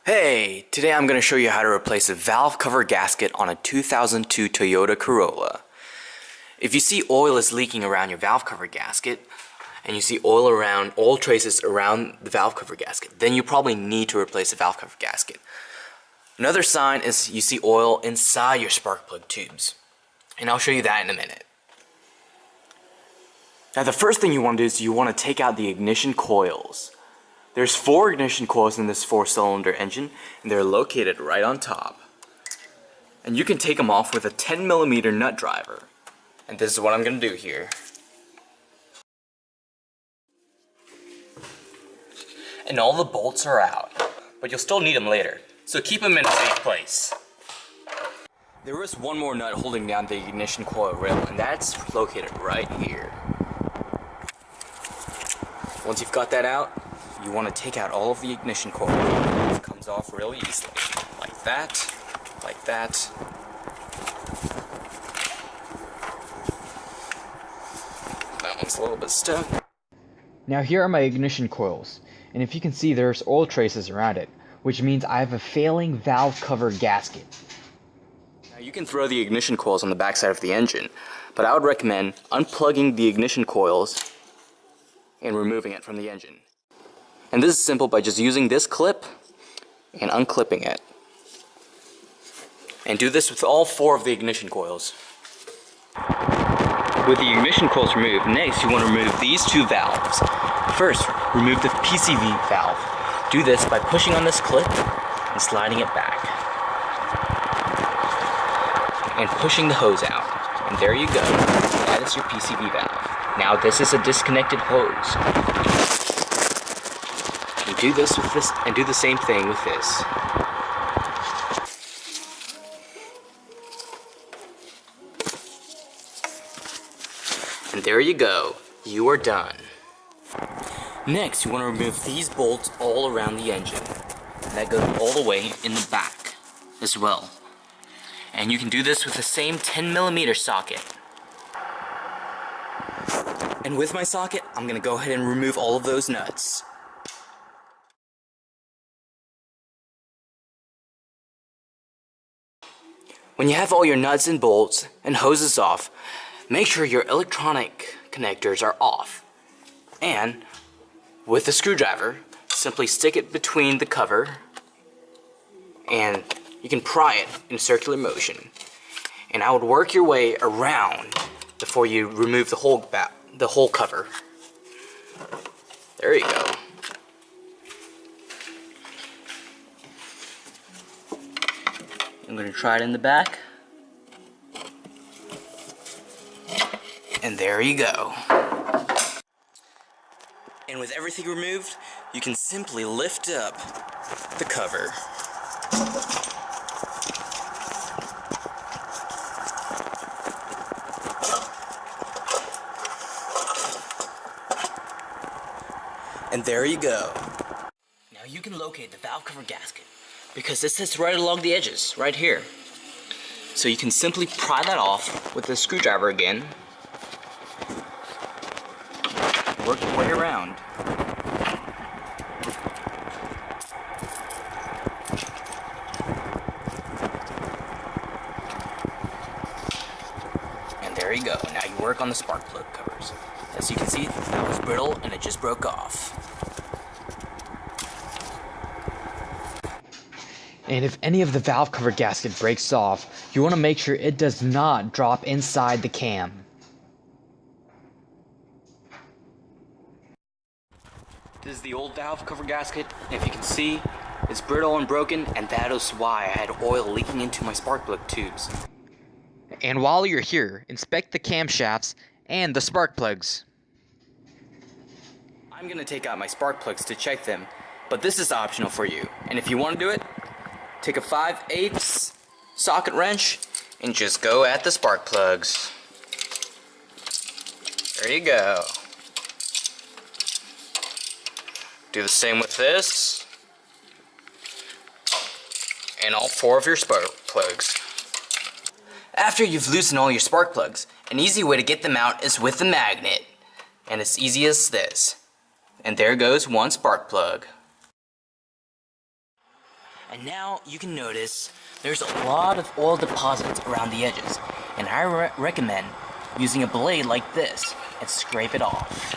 Hey, today I'm going to show you how to replace a valve cover gasket on a 2002 Toyota Corolla. If you see oil is leaking around your valve cover gasket, and you see oil traces around the valve cover gasket, then you probably need to replace the valve cover gasket. Another sign is you see oil inside your spark plug tubes, and I'll show you that in a minute. Now the first thing you want to do is you want to take out the ignition coils. There's 4 ignition coils in this 4-cylinder engine, and they're located right on top. And you can take them off with a 10mm nut driver. And this is what I'm going to do here. And all the bolts are out, but you'll still need them later, so keep them in a safe place. There is one more nut holding down the ignition coil rail, and that's located right here. Once you've got that out, you want to take out all of the ignition coil. It comes off really easily. Like that, like that. That one's a little bit stuck. Now here are my ignition coils, and if you can see, there's oil traces around it, which means I have a failing valve cover gasket. Now you can throw the ignition coils on the backside of the engine, but I would recommend unplugging the ignition coils and removing it from the engine. And this is simple by just using this clip and unclipping it. And do this with all 4 of the ignition coils. With the ignition coils removed, next you want to remove these 2 valves. First, remove the PCV valve. Do this by pushing on this clip and sliding it back. And pushing the hose out. And there you go. That is your PCV valve. Now this is a disconnected hose. And do this with this, and do the same thing with this. And there you go. You are done. Next, you want to remove these bolts all around the engine. And that goes all the way in the back as well. And you can do this with the same 10mm socket. And with my socket, I'm going to go ahead and remove all of those nuts. When you have all your nuts and bolts and hoses off, make sure your electronic connectors are off. And with a screwdriver, simply stick it between the cover and you can pry it in circular motion. And I would work your way around before you remove the whole cover. There you go. I'm going to try it in the back. And there you go. And with everything removed, you can simply lift up the cover. And there you go. Now you can locate the valve cover gasket because it sits right along the edges, right here. So you can simply pry that off with the screwdriver again. Work your way around. And there you go. Now you work on the spark plug covers. As you can see, that was brittle and it just broke off. And if any of the valve cover gasket breaks off, you want to make sure it does not drop inside the cam. This is the old valve cover gasket. If you can see, it's brittle and broken, and that is why I had oil leaking into my spark plug tubes. And while you're here, inspect the camshafts and the spark plugs. I'm going to take out my spark plugs to check them, but this is optional for you. And if you want to do it, take a 5/8 socket wrench and just go at the spark plugs. There you go. Do the same with this. And all 4 of your spark plugs. After you've loosened all your spark plugs, an easy way to get them out is with the magnet. And it's easy as this. And there goes one spark plug. And now you can notice there's a lot of oil deposits around the edges, and I recommend using a blade like this and scrape it off.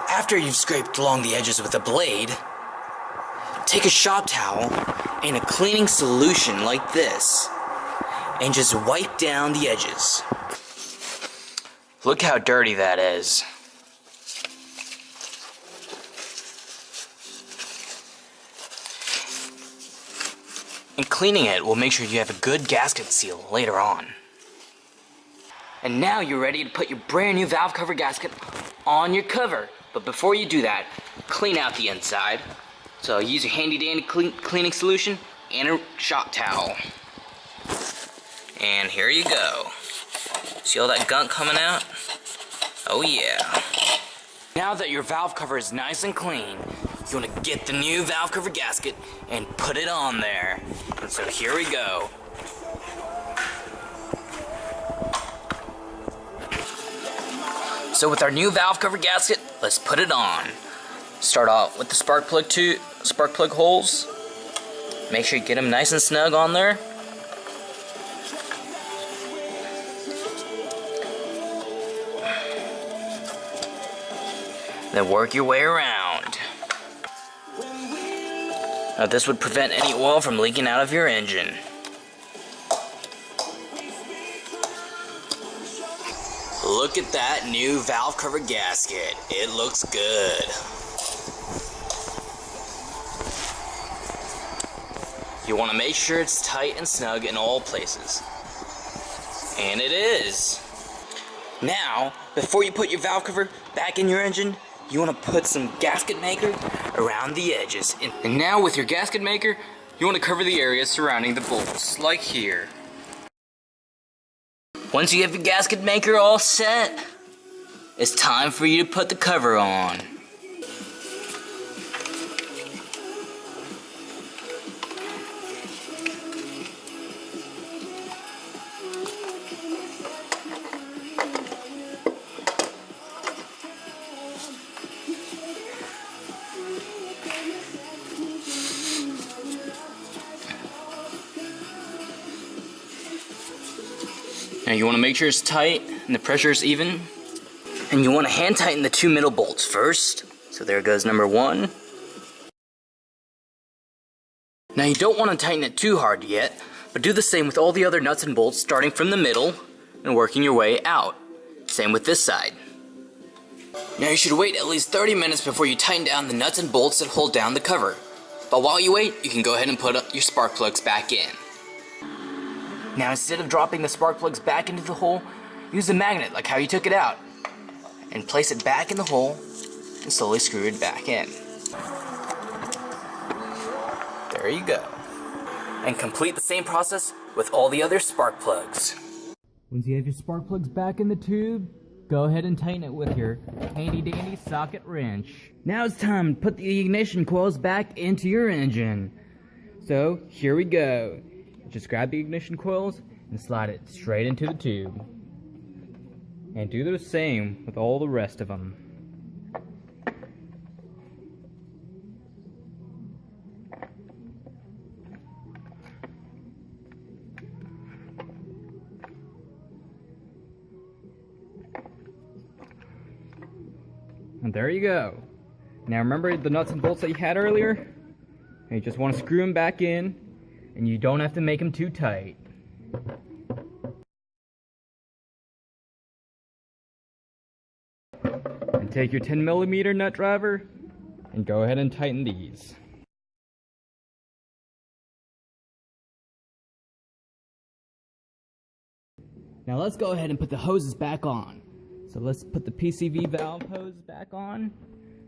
After you've scraped along the edges with a blade, take a shop towel and a cleaning solution like this and just wipe down the edges. Look how dirty that is. And cleaning it will make sure you have a good gasket seal later on. And now you're ready to put your brand new valve cover gasket on your cover. But before you do that, clean out the inside. So use your handy dandy cleaning solution and a shop towel. And here you go. See all that gunk coming out? Oh yeah. Now that your valve cover is nice and clean, you want to get the new valve cover gasket and put it on there. And so here we go. So with our new valve cover gasket, let's put it on. Start off with the spark plug holes. Make sure you get them nice and snug on there. Then work your way around. Now this would prevent any oil from leaking out of your engine. Look at that new valve cover gasket. It looks good. You want to make sure it's tight and snug in all places. And it is. Now, before you put your valve cover back in your engine, you want to put some gasket maker around the edges. And now with your gasket maker, you want to cover the areas surrounding the bolts, like here. Once you have your gasket maker all set, it's time for you to put the cover on. Now you want to make sure it's tight and the pressure is even. And you want to hand tighten the two middle bolts first. So there goes number one. Now you don't want to tighten it too hard yet, but do the same with all the other nuts and bolts, starting from the middle and working your way out. Same with this side. Now you should wait at least 30 minutes before you tighten down the nuts and bolts that hold down the cover. But while you wait, you can go ahead and put your spark plugs back in. Now instead of dropping the spark plugs back into the hole, use a magnet like how you took it out. And place it back in the hole and slowly screw it back in. There you go. And complete the same process with all the other spark plugs. Once you have your spark plugs back in the tube, go ahead and tighten it with your handy dandy socket wrench. Now it's time to put the ignition coils back into your engine. So here we go. Just grab the ignition coils and slide it straight into the tube. And do the same with all the rest of them. And there you go. Now remember the nuts and bolts that you had earlier? And you just want to screw them back in, and you don't have to make them too tight. And take your 10mm nut driver and go ahead and tighten these. Now let's go ahead and put the hoses back on. So let's put the PCV valve hose back on.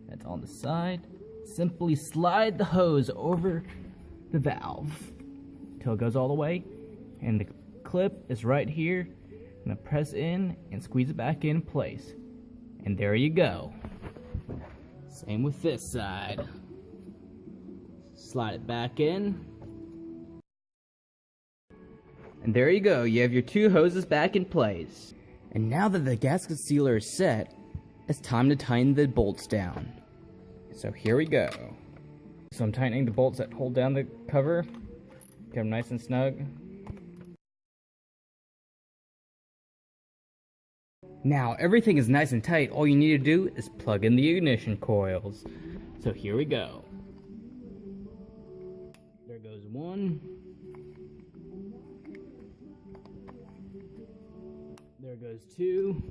That's on the side. Simply slide the hose over the valve until it goes all the way. And the clip is right here. I'm gonna press in and squeeze it back in place. And there you go. Same with this side. Slide it back in. And there you go, you have your two hoses back in place. And now that the gasket sealer is set, it's time to tighten the bolts down. So here we go. So I'm tightening the bolts that hold down the cover. Get them nice and snug. Now everything is nice and tight. All you need to do is plug in the ignition coils. So here we go. There goes one. There goes two.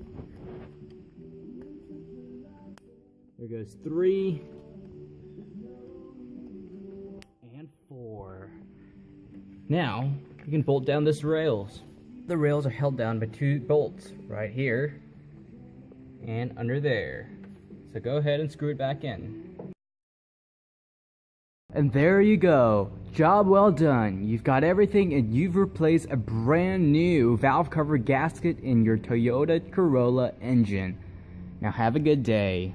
There goes three. And four. Now, you can bolt down this rails. The rails are held down by two bolts right here and under there. So go ahead and screw it back in. And there you go. Job well done. You've got everything and you've replaced a brand new valve cover gasket in your Toyota Corolla engine. Now have a good day.